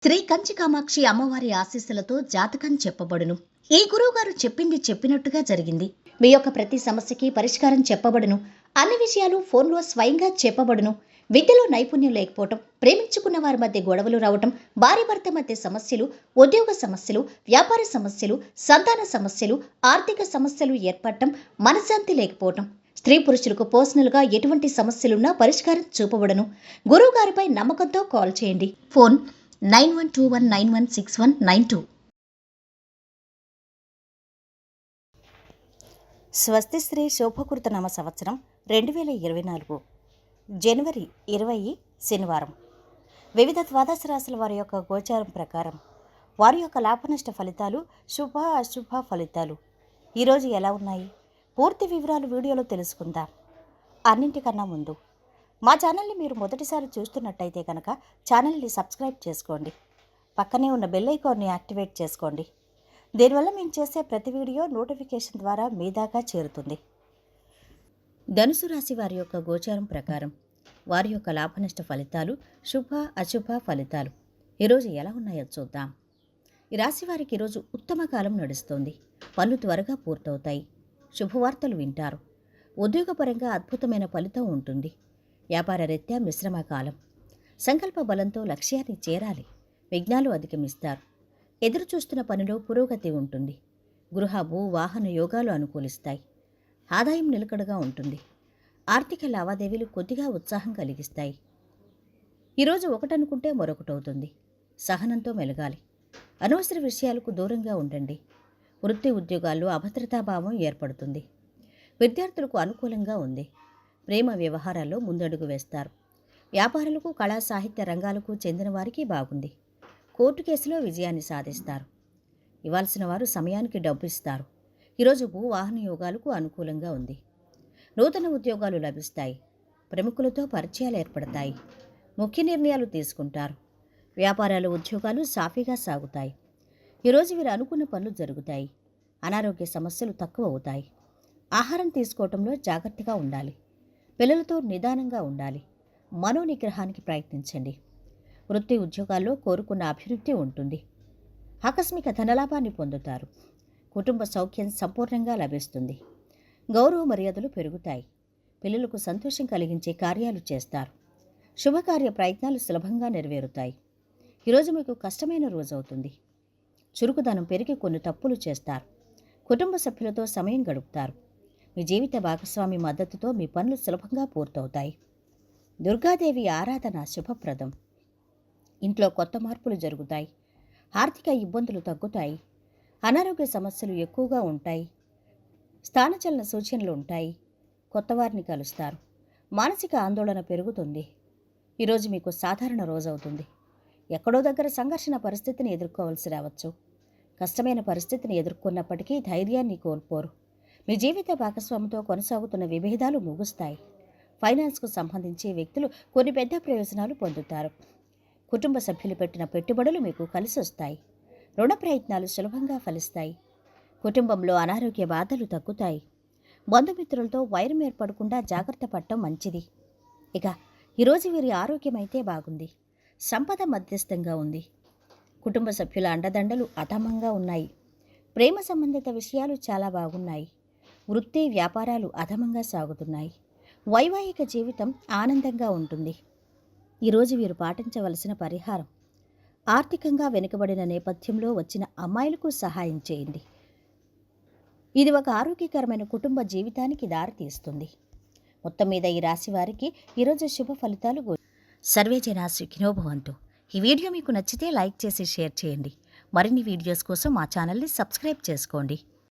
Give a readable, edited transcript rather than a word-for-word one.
శ్రీ కంచి కామాక్షి అమ్మవారి ఆశీస్సులతో జాతకం చెప్పబడును. ఈ గురువుగారు చెప్పింది చెప్పినట్టుగా జరిగింది. మీ యొక్క ప్రతి సమస్యకి పరిష్కారం చెప్పబడును. అన్ని విషయాలు ఫోన్లో స్వయంగా చెప్పబడును. విద్యలో నైపుణ్యం లేకపోవటం, ప్రేమించుకున్న వారి మధ్య గొడవలు రావటం, భార్య భర్త మధ్య సమస్యలు, ఉద్యోగ సమస్యలు, వ్యాపార సమస్యలు, సంతాన సమస్యలు, ఆర్థిక సమస్యలు ఏర్పడటం, మనశ్శాంతి లేకపోవటం, స్త్రీ పురుషులకు పర్సనల్గా ఎటువంటి సమస్యలున్నా పరిష్కారం చూపబడును. గురువు గారిపై నమ్మకంతో కాల్ చేయండి. ఫోన్ 9121916192. స్వస్తి శ్రీ శోభకృత నామ సంవత్సరం 2024 జనవరి 20 శనివారం. వివిధ ద్వాదశ రాశుల వారి యొక్క గోచారం ప్రకారం వారి యొక్క లాభనష్ట ఫలితాలు, శుభ అశుభ ఫలితాలు ఈరోజు ఎలా ఉన్నాయి, పూర్తి వివరాలు వీడియోలో తెలుసుకుందాం. అన్నింటికన్నా ముందు మా ఛానల్ని మీరు మొదటిసారి చూస్తున్నట్టయితే కనుక ఛానల్ని సబ్స్క్రైబ్ చేసుకోండి. పక్కనే ఉన్న బెల్ ఐకాన్ని యాక్టివేట్ చేసుకోండి. దీనివల్ల మేము చేసే ప్రతి వీడియో నోటిఫికేషన్ ద్వారా మీ దాకా చేరుతుంది. ధనుసు రాశి వారి యొక్క గోచారం ప్రకారం వారి యొక్క లాభనష్ట ఫలితాలు, శుభ అశుభ ఫలితాలు ఈరోజు ఎలా ఉన్నాయో చూద్దాం. ఈ రాశి వారికి ఈరోజు ఉత్తమ కాలం నడుస్తోంది. పనులు త్వరగా పూర్తవుతాయి. శుభవార్తలు వింటారు. ఉద్యోగపరంగా అద్భుతమైన ఫలితం ఉంటుంది. వ్యాపార రీత్యా మిశ్రమ కాలం. సంకల్ప బలంతో లక్ష్యాన్ని చేరాలి. విఘ్నాలు అధిగమిస్తారు. ఎదురు చూస్తున్న పనిలో పురోగతి ఉంటుంది. గృహ భూ వాహన యోగాలు అనుకూలిస్తాయి. ఆదాయం నిలకడగా ఉంటుంది. ఆర్థిక లావాదేవీలు కొద్దిగా ఉత్సాహం కలిగిస్తాయి. ఈరోజు ఒకటనుకుంటే మరొకటవుతుంది. సహనంతో మెలగాలి. అనవసర విషయాలకు దూరంగా ఉండండి. వృత్తి ఉద్యోగాల్లో అభద్రతాభావం ఏర్పడుతుంది. విద్యార్థులకు అనుకూలంగా ఉంది. ప్రేమ వ్యవహారాల్లో ముందడుగు వేస్తారు. వ్యాపారులకు, కళా సాహిత్య రంగాలకు చెందిన వారికి బాగుంది. కోర్టు కేసులో విజయాన్ని సాధిస్తారు. ఇవ్వాల్సిన వారు సమయానికి డబ్బు ఇస్తారు. ఈరోజు భూ వాహన యోగాలకు అనుకూలంగా ఉంది. నూతన ఉద్యోగాలు లభిస్తాయి. ప్రముఖులతో పరిచయాలు ఏర్పడతాయి. ముఖ్య నిర్ణయాలు తీసుకుంటారు. వ్యాపారాలు, ఉద్యోగాలు సాఫీగా సాగుతాయి. ఈరోజు వీరు అనుకున్న పనులు జరుగుతాయి. అనారోగ్య సమస్యలు తక్కువ అవుతాయి. ఆహారం తీసుకోవటంలో జాగ్రత్తగా ఉండాలి. పిల్లలతో నిదానంగా ఉండాలి. మనోనిగ్రహానికి ప్రయత్నించండి. వృత్తి ఉద్యోగాల్లో కోరుకున్న అభివృద్ధి ఉంటుంది. ఆకస్మిక ధనలాభాన్ని పొందుతారు. కుటుంబ సౌఖ్యం సంపూర్ణంగా లభిస్తుంది. గౌరవ మర్యాదలు పెరుగుతాయి. పిల్లలకు సంతోషం కలిగించే కార్యాలు చేస్తారు. శుభకార్య ప్రయత్నాలు సులభంగా నెరవేరుతాయి. ఈరోజు మీకు కష్టమైన రోజు అవుతుంది. చురుకుదనం పెరిగి కొన్ని తప్పులు చేస్తారు. కుటుంబ సభ్యులతో సమయం గడుపుతారు. మీ జీవిత భాగస్వామి మద్దతుతో మీ పనులు సులభంగా పూర్తవుతాయి. దుర్గాదేవి ఆరాధన శుభప్రదం. ఇంట్లో కొత్త మార్పులు జరుగుతాయి. ఆర్థిక ఇబ్బందులు తగ్గుతాయి. అనారోగ్య సమస్యలు ఎక్కువగా ఉంటాయి. స్థానచలన సూచనలు ఉంటాయి. కొత్త వారిని కలుస్తారు. మానసిక ఆందోళన పెరుగుతుంది. ఈరోజు మీకు సాధారణ రోజు అవుతుంది. ఎక్కడో దగ్గర సంఘర్షణ పరిస్థితిని ఎదుర్కోవాల్సి రావచ్చు. కష్టమైన పరిస్థితిని ఎదుర్కొన్నప్పటికీ ధైర్యాన్ని కోల్పోరు. మీ జీవిత భాగస్వామితో కొనసాగుతున్న విభేదాలు ముగుస్తాయి. ఫైనాన్స్కు సంబంధించి వ్యక్తులు కొన్ని పెద్ద ప్రయోజనాలు పొందుతారు. కుటుంబ సభ్యులు పెట్టిన పెట్టుబడులు మీకు కలిసి వస్తాయి. రుణ ప్రయత్నాలు సులభంగా ఫలిస్తాయి. కుటుంబంలో అనారోగ్య బాధలు తగ్గుతాయి. బంధుమిత్రులతో వైరం ఏర్పడకుండా జాగ్రత్త పడటం మంచిది. ఇక ఈరోజు వీరి ఆరోగ్యం అయితే బాగుంది. సంపద మధ్యస్థంగా ఉంది. కుటుంబ సభ్యుల అండదండలు అధమంగా ఉన్నాయి. ప్రేమ సంబంధిత విషయాలు చాలా బాగున్నాయి. వృత్తి వ్యాపారాలు అధమంగా సాగుతున్నాయి. వైవాహిక జీవితం ఆనందంగా ఉంటుంది. ఈరోజు వీరు పాటించవలసిన పరిహారం: ఆర్థికంగా వెనుకబడిన నేపథ్యంలో వచ్చిన అమ్మాయిలకు సహాయం చేయండి. ఇది ఒక ఆరోగ్యకరమైన కుటుంబ జీవితానికి దారితీస్తుంది. మొత్తం మీద ఈ రాశి వారికి ఈరోజు శుభ ఫలితాలు. సర్వే జనా సుఖినో భవంతు. ఈ వీడియో మీకు నచ్చితే లైక్ చేసి షేర్ చేయండి. మరిన్ని వీడియోస్ కోసం మా ఛానల్ని సబ్స్క్రైబ్ చేసుకోండి.